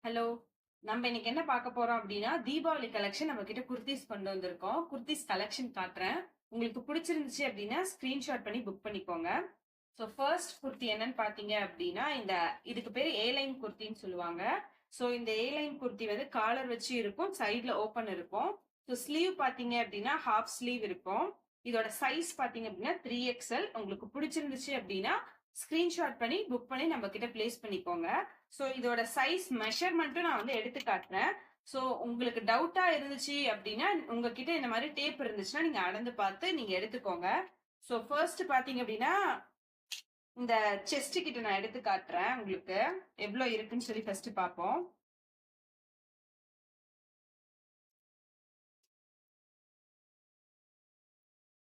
Hello. நம்ம இன்னைக்கு என்ன பார்க்க போறோம் அப்படின்னா, தீபாவளி கலெக்ஷன் நம்ம கிட்ட குர்தீஸ் கொண்டு வந்திருக்கோம். குர்தீஸ் கலெக்ஷன் காட்டுறேன். உங்களுக்கு பிடிச்சிருந்துச்சு அப்படின்னா ஸ்கிரீன்ஷாட் பண்ணி புக் பண்ணிக்கோங்க. ஸோ ஃபர்ஸ்ட் குர்த்தி என்னன்னு பார்த்தீங்க அப்படின்னா, இதுக்கு பேரு ஏ லைன் குர்த்தின்னு சொல்லுவாங்க. ஸோ இந்த ஏ லைன் குர்த்தி வந்து காலர் வச்சு இருக்கும், சைட்ல ஓப்பன் இருக்கும். ஸோ ஸ்லீவ் பார்த்தீங்க அப்படின்னா ஹாஃப் ஸ்லீவ் இருக்கும். இதோட சைஸ் பார்த்தீங்க அப்படின்னா 3XL. உங்களுக்கு பிடிச்சிருந்துச்சு அப்படின்னா ஸ்கிரீன்ஷாட் பண்ணி புக் பண்ணி நம்ம கிட்ட பிளேஸ் பண்ணிக்கோங்க. ஸோ இதோட சைஸ் மெஷர்மெண்ட்டும் நான் வந்து எடுத்து காட்டுறேன். ஸோ உங்களுக்கு டவுட்டா இருந்துச்சு அப்படின்னா உங்ககிட்ட இந்த மாதிரி டேப் இருந்துச்சுன்னா நீங்க அளந்து பார்த்து நீங்க எடுத்துக்கோங்க. ஸோ ஃபர்ஸ்ட் பாத்தீங்க அப்படின்னா இந்த செஸ்ட் கிட்ட நான் எடுத்து காட்டுறேன். உங்களுக்கு எவ்வளவு இருக்குன்னு சொல்லி ஃபர்ஸ்ட் பார்ப்போம்.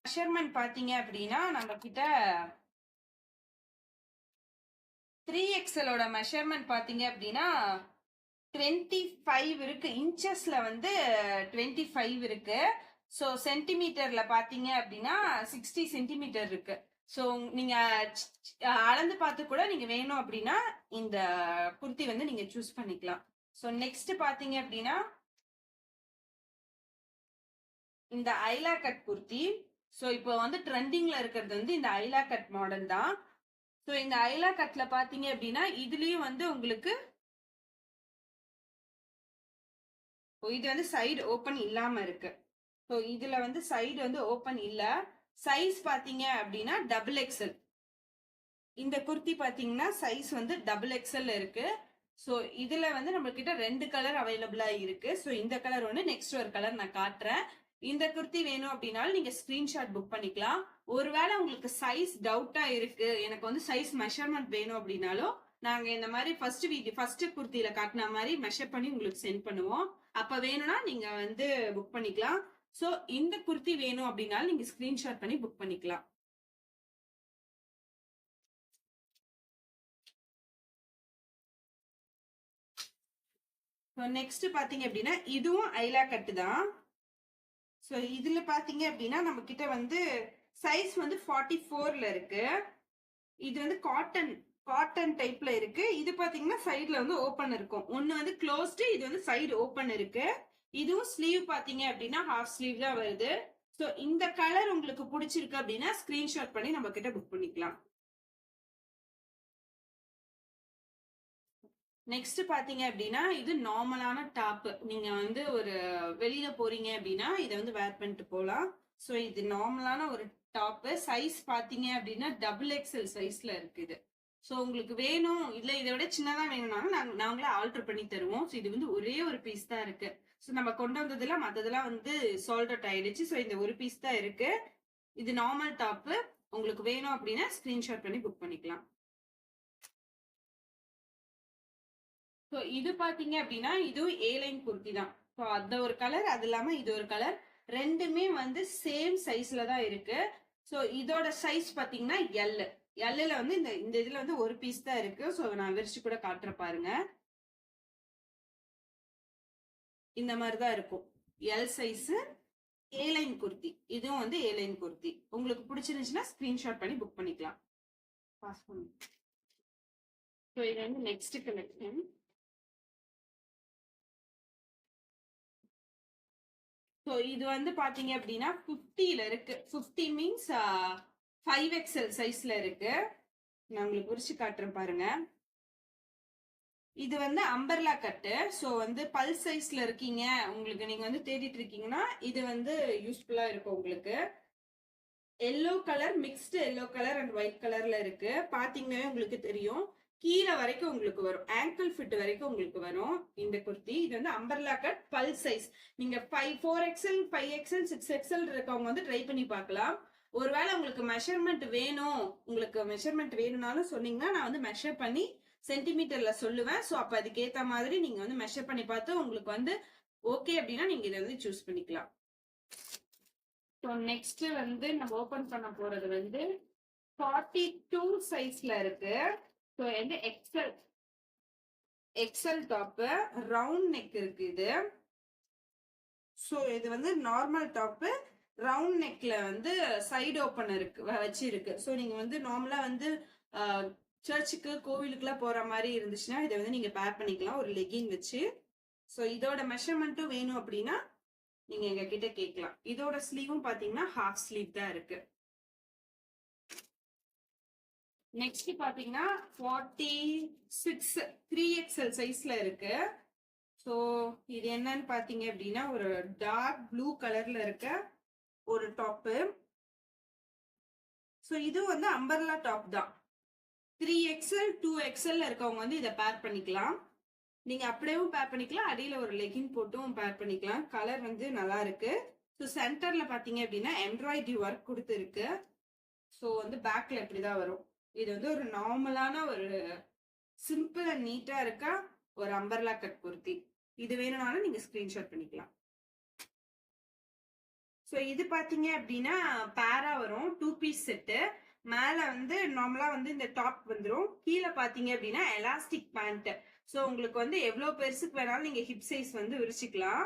மெஷர்மெண்ட் பாத்தீங்க அப்படின்னா நம்ம கிட்ட 3XL மெஷர்மெண்ட் பாத்தீங்க அப்படின்னா 25 இருக்கு. இன்ச்சஸ்ல வந்து 25 இருக்கு. ஸோ சென்டிமீட்டர்ல பாத்தீங்க அப்படின்னா 60 சென்டிமீட்டர் இருக்கு. ஸோ நீங்க அளந்து பார்த்து கூட நீங்க வேணும் அப்படின்னா இந்த குர்த்தி வந்து நீங்க சூஸ் பண்ணிக்கலாம். ஸோ நெக்ஸ்ட் பாத்தீங்க அப்படின்னா இந்த ஐலா கட் குர்த்தி. ஸோ இப்போ வந்து ட்ரெண்டிங்ல இருக்கிறது வந்து இந்த ஐலா கட் மாடல் தான். ஸோ இந்த ஐலா கட்ல பாத்தீங்க அப்படின்னா இதுலயும் வந்து உங்களுக்கு இது வந்து சைடு ஓப்பன் இல்லாம இருக்கு. ஸோ இதுல வந்து சைடு வந்து ஓப்பன் இல்ல. சைஸ் பாத்தீங்க அப்படின்னா XXL. இந்த குர்த்தி பாத்தீங்கன்னா சைஸ் வந்து XXL இருக்கு. ஸோ இதுல வந்து நம்ம கிட்ட 2 கலர் அவைலபிளா இருக்கு. ஸோ இந்த கலர் ஒன்று, நெக்ஸ்ட் ஒரு கலர் நான் காட்டுறேன். இந்த குர்த்தி வேணும் அப்படின்னாலும் நீங்க ஸ்கிரீன்ஷாட் புக் பண்ணிக்கலாம். ஒருவேளை உங்களுக்கு சைஸ் டவுட்டா இருக்கு, எனக்கு வந்து சைஸ் மெஷர்மெண்ட் வேணும் அப்படின்னாலும் நாங்க இந்த மாதிரி ஃபர்ஸ்ட் குர்த்தியில காட்டின மாதிரி மெஷர் பண்ணி உங்களுக்கு சென்ட் பண்ணுவோம். அப்ப வேணும்னா நீங்க வந்து புக் பண்ணிக்கலாம். சோ இந்த குர்த்தி வேணும் அப்படின்னாலும் நீங்க ஸ்கிரீன்ஷாட் பண்ணி புக் பண்ணிக்கலாம். நெக்ஸ்ட் பாத்தீங்க அப்படின்னா இதுவும் ஐலா கட்டு தான். ஸோ இதுல பாத்தீங்க அப்படின்னா நம்ம கிட்ட வந்து சைஸ் வந்து 44ல இருக்கு. இது வந்து காட்டன் டைப்ல இருக்கு. இது பாத்தீங்கன்னா சைடுல வந்து ஓப்பன் இருக்கும். ஒன்னு வந்து க்ளோஸ்டு, இது வந்து சைடு ஓப்பன் இருக்கு. இதுவும் ஸ்லீவ் பாத்தீங்க அப்படின்னா ஹாஃப் ஸ்லீவ் தான் வருது. ஸோ இந்த கலர் உங்களுக்கு பிடிச்சிருக்கு அப்படின்னா ஸ்கிரீன்ஷாட் பண்ணி நம்ம கிட்ட புக் பண்ணிக்கலாம். நெக்ஸ்ட் பாத்தீங்க அப்படின்னா இது நார்மலான டாப். நீங்க வந்து ஒரு வெளியில போறீங்க அப்படின்னா இதை வந்து வேர் பண்ணிட்டு போகலாம். ஸோ இது நார்மலான ஒரு டாப். சைஸ் பாத்தீங்க அப்படின்னா XXL சைஸ்ல இருக்குது. ஸோ உங்களுக்கு வேணும் இல்ல இதை விட சின்னதா வேணும்னாலும் நாங்களே ஆல்டர் பண்ணி தருவோம். ஸோ இது வந்து ஒரே ஒரு பீஸ் தான் இருக்கு. ஸோ நம்ம கொண்டு வந்ததெல்லாம் மற்றதெல்லாம் வந்து சோல்ட் அவுட் ஆயிடுச்சு. ஸோ இந்த ஒரு பீஸ் தான் இருக்கு. இது நார்மல் டாப். உங்களுக்கு வேணும் அப்படின்னா ஸ்கிரீன்ஷாட் பண்ணி புக் பண்ணிக்கலாம். ஸோ இது பாத்தீங்க அப்படின்னா இதுவும் ஏ லைன் குர்த்தி தான். ஸோ அந்த ஒரு கலர், அது இல்லாம இது ஒரு கலர், ரெண்டுமே வந்து சேம் சைஸ்ல தான் இருக்கு. ஸோ இதோட சைஸ் பாத்தீங்கன்னா எல்ல வந்து இந்த இதுல வந்து ஒரு பீஸ் தான் இருக்கு. ஸோ நான் விரிச்சு கூட காட்டுற பாருங்க. இந்த மாதிரி தான் இருக்கும். எல் சைஸ் ஏ லைன் குர்த்தி. இதுவும் வந்து ஏ லைன் குர்த்தி. உங்களுக்கு பிடிச்சிருந்துச்சுன்னா ஸ்கிரீன்ஷாட் பண்ணி புக் பண்ணிக்கலாம். பாஸ் பண்ணு. ஸோ இது வந்து நெக்ஸ்ட் கலெக்ஷன். ஸோ இது வந்து பாத்தீங்க அப்படின்னா 50ல இருக்கு. 50 மீன்ஸ் 5XL சைஸ்ல இருக்கு. நான் உங்களுக்கு குறிச்சு காட்டுறேன் பாருங்க. இது வந்து அம்பர்லா கட்டு. ஸோ வந்து பல் சைஸ்ல இருக்கீங்க, உங்களுக்கு நீங்க வந்து தேடிட்டு இருக்கீங்கன்னா இது வந்து யூஸ்ஃபுல்லா இருக்கும் உங்களுக்கு. Yellow colour, mixed yellow colour and white கலர்ல இருக்கு. பாத்தீங்கன்னா உங்களுக்கு தெரியும் கீழே வரைக்கும் உங்களுக்கு வரும், ஆங்கிள் ஃபிட் வரைக்கும் உங்களுக்கு வரும் இந்த குர்த்தி. இது வந்து அம்பர்லா கட் பல் சைஸ். நீங்க 4XL 5XL 6XL இருக்கவங்க வந்து ட்ரை பண்ணி பார்க்கலாம். ஒருவேளை உங்களுக்கு மெஷர்மெண்ட் வேணும், உங்களுக்கு மெஷர்மெண்ட் வேணும்னாலும் சொன்னீங்கன்னா நான் வந்து மெஷர் பண்ணி சென்டிமீட்டர்ல சொல்லுவேன். ஸோ அப்ப அதுக்கு ஏத்த மாதிரி நீங்க வந்து மெஷர் பண்ணி பார்த்து உங்களுக்கு வந்து ஓகே அப்படின்னா நீங்க இதை வந்து சூஸ் பண்ணிக்கலாம். ஸோ நெக்ஸ்ட் வந்து நம்ம ஓபன் பண்ண போறது வந்து 42 சைஸ்ல இருக்கு. ஸோ வந்து எக்ஸல் டாப், ரவுண்ட் நெக் இருக்கு இது. ஸோ இது வந்து நார்மல் டாப், ரவுண்ட் நெக்ல வந்து சைடு ஓப்பன் இருக்கு வச்சு இருக்கு. ஸோ நீங்க வந்து நார்மலா வந்து சர்ச்சுக்கு கோவிலுக்குலாம் போற மாதிரி இருந்துச்சுன்னா இதை வந்து நீங்க பேர் பண்ணிக்கலாம் ஒரு லெகின் வச்சு. ஸோ இதோட மெஷர்மெண்ட்டும் வேணும் அப்படின்னா நீங்க எங்க கிட்ட கேட்கலாம். இதோட ஸ்லீவும் பாத்தீங்கன்னா ஹாஃப் ஸ்லீவ் தான் இருக்கு. நெக்ஸ்ட் பாத்தீங்கன்னா 46 3XL சைஸ்ல இருக்கு. ஸோ இது என்னன்னு பாத்தீங்க அப்படின்னா ஒரு டார்க் ப்ளூ கலர்ல இருக்க ஒரு டாப்பு. ஸோ இது வந்து அம்பர்லா டாப் தான். 3XL 2XL இருக்கவங்க வந்து இதை பேர் பண்ணிக்கலாம். நீங்க அப்படியேவும் பேர் பண்ணிக்கலாம், அடியில ஒரு லெகின் போட்டும் பேர் பண்ணிக்கலாம். கலர் வந்து நல்லா இருக்கு. ஸோ சென்டர்ல பாத்தீங்க அப்படின்னா எம்ப்ராய்டரி ஒர்க் கொடுத்து இருக்கு. ஸோ வந்து பேக்ல இப்படிதான் வரும். இது வந்து ஒரு நார்மலான ஒரு சிம்பிள் அண்ட் நீட்டா இருக்க ஒரு அம்பர்லா கட் குர்த்தி. இது வேணும்னாலும் நீங்க ஸ்கிரீன்ஷாட் பண்ணிக்கலாம். ஸோ இது பாத்தீங்க அப்படின்னா பேரா வரும் 2 பீஸ் செட்டு. மேல வந்து நார்மலா வந்து இந்த டாப் வந்துடும். கீழே பாத்தீங்க அப்படின்னா எலாஸ்டிக் பேண்ட். ஸோ உங்களுக்கு வந்து எவ்வளவு பெருசுக்கு வேணாலும் நீங்க ஹிப் சைஸ் வந்து விரிச்சுக்கலாம்.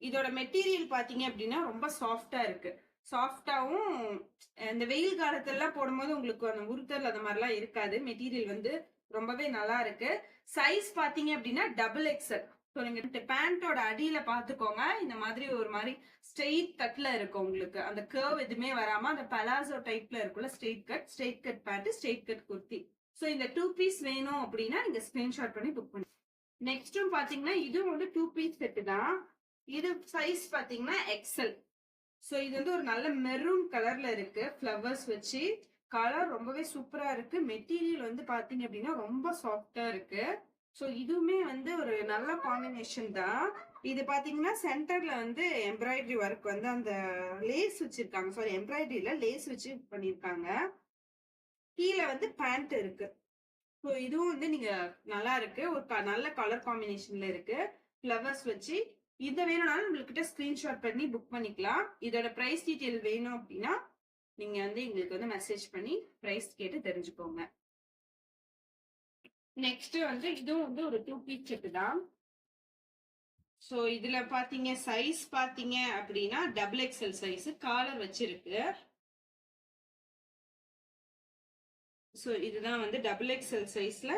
இதோட மெட்டீரியல் பாத்தீங்க அப்படின்னா ரொம்ப சாஃப்டா இருக்கு. சாஃப்டாவும் இந்த வெயில் காலத்துல போடும்போது உங்களுக்கு அந்த உருத்தல் அந்த மாதிரிலாம் இருக்காது. மெட்டீரியல் வந்து ரொம்பவே நல்லா இருக்கு. சைஸ் பாத்தீங்க அப்படின்னா XXL. ஸோ நீங்க பேண்டோட அடியில பாத்துக்கோங்க, இந்த மாதிரி ஒரு மாதிரி ஸ்ட்ரெயிட் கட்ல இருக்கும். உங்களுக்கு அந்த கர்வ் எதுவுமே வராம அந்த பலாசோ டைப்ல இருக்கும்ல straight cut pant, straight cut kurti. So இந்த 2 பீஸ் வேணும் அப்படின்னா நீங்க ஸ்கிரீன்ஷாட் பண்ணி புக் பண்ணி. நெக்ஸ்டும் பாத்தீங்கன்னா இதுவும் வந்து 2 பீஸ் செட்டு தான். இது சைஸ் பாத்தீங்கன்னா XL. ஸோ இது வந்து ஒரு நல்ல மெரூன் கலர்ல இருக்கு, ஃப்ளவர்ஸ் வச்சு. கலர் ரொம்பவே சூப்பரா இருக்கு. மெட்டீரியல் வந்து பாத்தீங்க அப்படின்னா ரொம்ப சாஃப்டா இருக்கு. ஸோ இதுவுமே வந்து ஒரு நல்ல காம்பினேஷன் தான். இது பாத்தீங்கன்னா சென்டர்ல வந்து எம்ப்ராய்டரி ஒர்க் வந்து அந்த லேஸ் வச்சிருக்காங்க. சாரி, எம்ப்ராய்டரியில லேஸ் வச்சு பண்ணிருக்காங்க. கீழே வந்து பேண்ட் இருக்கு. ஸோ இதுவும் வந்து நீங்க நல்லா இருக்கு, ஒரு நல்ல கலர் காம்பினேஷன்ல இருக்கு, ஃப்ளவர்ஸ் வச்சு. இதை வேணும்னாலும் உங்ககிட்ட ஸ்கிரீன்ஷாட் பண்ணி புக் பண்ணிக்கலாம். இதோட பிரைஸ் டீட்டெயில் வேணும் அப்படின்னா நீங்க வந்து எங்களுக்கு வந்து மெசேஜ் பண்ணி பிரைஸ் கேட்டு தெரிஞ்சுக்கோங்க. நெக்ஸ்ட் வந்து இதுவும் வந்து ஒரு 2 பீஸ் செட் தான். ஸோ இதுல பாத்தீங்க சைஸ் பாத்தீங்க அப்படின்னா XXL சைஸ் காலர் வச்சிருக்கு. ஸோ இதுதான் வந்து XXL சைஸ்ல.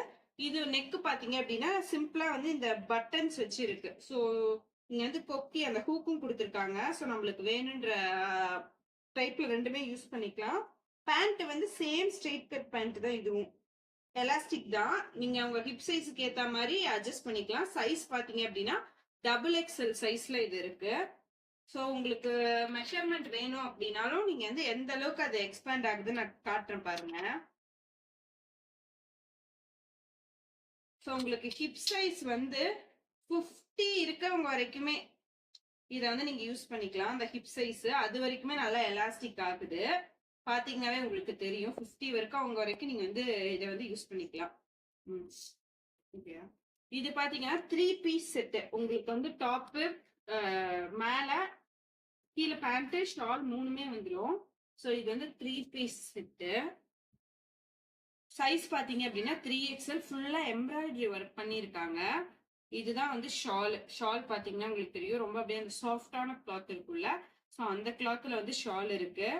இது நெக் பாத்தீங்க அப்படின்னா சிம்பிளா வந்து இந்த பட்டன்ஸ் வச்சு இருக்கு. ஸோ இங்க வந்து கொக்கி அந்த ஹூக்கும் கொடுத்துருக்காங்க. ஸோ நம்மளுக்கு வேணுன்ற டைப்ல ரெண்டுமே யூஸ் பண்ணிக்கலாம். பேண்ட் வந்து சேம் ஸ்ட்ரெயிட் கட் பேண்ட் தான். இதுவும் எலாஸ்டிக் தான். நீங்க உங்க ஹிப் சைஸுக்கு ஏத்த மாதிரி அட்ஜஸ்ட் பண்ணிக்கலாம். சைஸ் பாத்தீங்க அப்படின்னா XXL சைஸ்ல இது இருக்கு. ஸோ உங்களுக்கு மெஷர்மெண்ட் வேணும் அப்படின்னாலும் நீங்க வந்து எந்த அளவுக்கு அது எக்ஸ்பேண்ட் ஆகுதுன்னு நான் காட்டுறேன் பாருங்க. ஸோ உங்களுக்கு ஹிப் சைஸ் வந்து 50 இருக்கவங்க வரைக்குமே இதை வந்து நீங்க யூஸ் பண்ணிக்கலாம். அந்த ஹிப் சைஸ் அது வரைக்குமே நல்லா எலாஸ்டிக் ஆகுது. பாத்தீங்கன்னாவே உங்களுக்கு தெரியும். 50 வரைக்கும் அவங்க வரைக்கும் நீங்க வந்து இதை வந்து யூஸ் பண்ணிக்கலாம். இது பாத்தீங்கன்னா 3 பீஸ் செட்டு. உங்களுக்கு வந்து டாப்பு, மேல கீழே பேண்ட், ஷால் மூணுமே வந்துடும். ஸோ இது வந்து 3 பீஸ் செட்டு. சைஸ் பாத்தீங்க அப்படின்னா 3XL. ஃபுல்லா எம்ப்ராய்டரி ஒர்க் பண்ணிருக்காங்க. இதுதான் வந்து ஷால் பாத்தீங்கன்னா உங்களுக்கு தெரியும், ரொம்ப அப்படியே அந்த சாஃப்டான கிளாத் இருக்குல்ல, ஸோ அந்த கிளாத்ல வந்து ஷால் இருக்கு.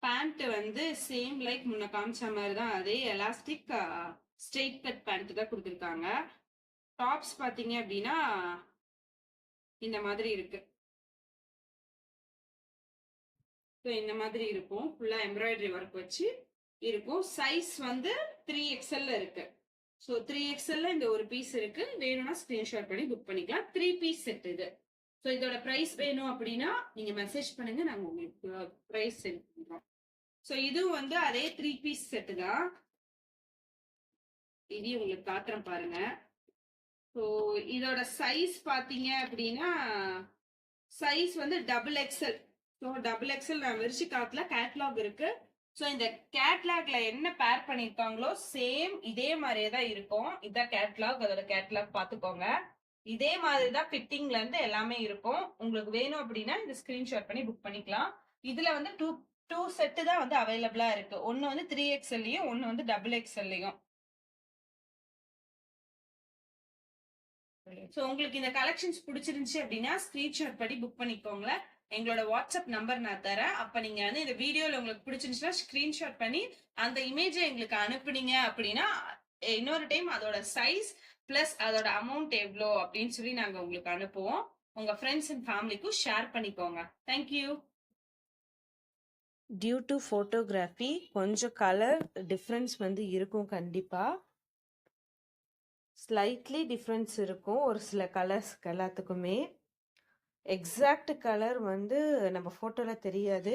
பேண்ட் வந்து சேம் லைக் முன்ன காமிச்ச மாதிரி தான், அதே எலாஸ்டிக் ஸ்ட்ரெயிட் கட் பேண்ட் தான் கொடுத்துருக்காங்க. டாப்ஸ் பாத்தீங்க அப்படின்னா இந்த மாதிரி இருக்கு. ஸோ இந்த மாதிரி இருக்கும், ஃபுல்லா எம்ப்ராய்டரி ஒர்க் வச்சு இருக்கும். சைஸ் வந்து 3XL இருக்கு. ஸோ 3XL இந்த ஒரு பீஸ் இருக்கு. வேணும்னா ஸ்கிரீன்ஷாட் பண்ணி புக் பண்ணிக்கலாம். 3 பீஸ் செட் இது. ஸோ இதோட பிரைஸ் வேணும் அப்படின்னா நீங்க மெசேஜ் பண்ணுங்க, நாங்க உங்களுக்கு பிரைஸ் சென்ட் பண்றோம். ஸோ இதுவும் வந்து அதே 3 பீஸ் செட்டு தான். இதையும் உங்களுக்கு காட்டுறேன் பாருங்க. ஸோ இதோட சைஸ் பாத்தீங்க அப்படின்னா சைஸ் வந்து XXL. ஸோ XXL நான் விரிச்சு காட்டல, கேட்லாக் இருக்கு. ஸோ இந்த கேட்லாக்ல என்ன பேர் பண்ணிருக்காங்களோ சேம் இதே மாதிரியே தான் இருக்கும். இதான் கேட்லாக், அதோட கேட்லாக் பாத்துக்கோங்க. இதே மாதிரி தான் ஃபிட்டிங்ல இருந்து எல்லாமே இருக்கும். உங்களுக்கு வேணும் அப்படின்னா இந்த ஸ்கிரீன்ஷாட் பண்ணி புக் பண்ணிக்கலாம். இதுல வந்து டூ செட்டு தான் வந்து அவைலபிளா இருக்கு. ஒன்னு வந்து 3XLலையும் ஒன்னு வந்து XXLலையும். ஸோ உங்களுக்கு இந்த கலெக்ஷன்ஸ் பிடிச்சிருந்துச்சு அப்படின்னா ஸ்கிரீன்ஷாட் பண்ணி புக் பண்ணிக்கோங்க. எங்களோட வாட்ஸ்அப் நம்பர் நான் தரேன். அப்ப நீங்க வந்து இந்த வீடியோல உங்களுக்கு பிடிச்சிருந்துச்சுன்னா ஸ்கிரீன்ஷாட் பண்ணி அந்த இமேஜை எங்களுக்கு அனுப்புனீங்க அப்படின்னா இன்னொரு டைம் அதோட சைஸ் பிளஸ் அதோட அமௌண்ட் எவ்வளோ அப்படின்னு சொல்லி நாங்க உங்களுக்கு அனுப்புவோம். உங்க ஃப்ரெண்ட்ஸ் அண்ட் ஃபேமிலிக்கும் ஷேர் பண்ணிக்கோங்க. தேங்க்யூ. டியூ டு ஃபோட்டோகிராஃபி கொஞ்சம் கலர் டிஃப்ரென்ஸ் வந்து இருக்கும் கண்டிப்பாக. ஸ்லைட்லி டிஃப்ரென்ஸ் இருக்கும் ஒரு சில கலர்ஸ்க்கு எல்லாத்துக்குமே. எக்ஸாக்ட் கலர் வந்து நம்ம ஃபோட்டோவில் தெரியாது.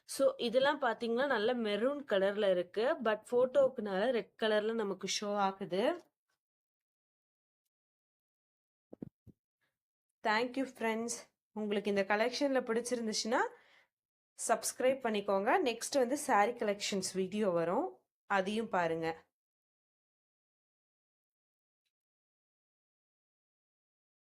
ஸோ இதெல்லாம் பார்த்தீங்கன்னா நல்ல மெரூன் கலரில் இருக்குது. பட் ஃபோட்டோக்குனால ரெட் கலரில் நமக்கு ஷோ ஆகுது. Thank you friends. உங்களுக்கு இந்த கலெக்ஷனில் பிடிச்சிருந்துச்சுன்னா சப்ஸ்கிரைப் பண்ணிக்கோங்க. நெக்ஸ்ட் வந்து சாரீ கலெக்ஷன்ஸ் வீடியோ வரும், அதையும் பாருங்கள்.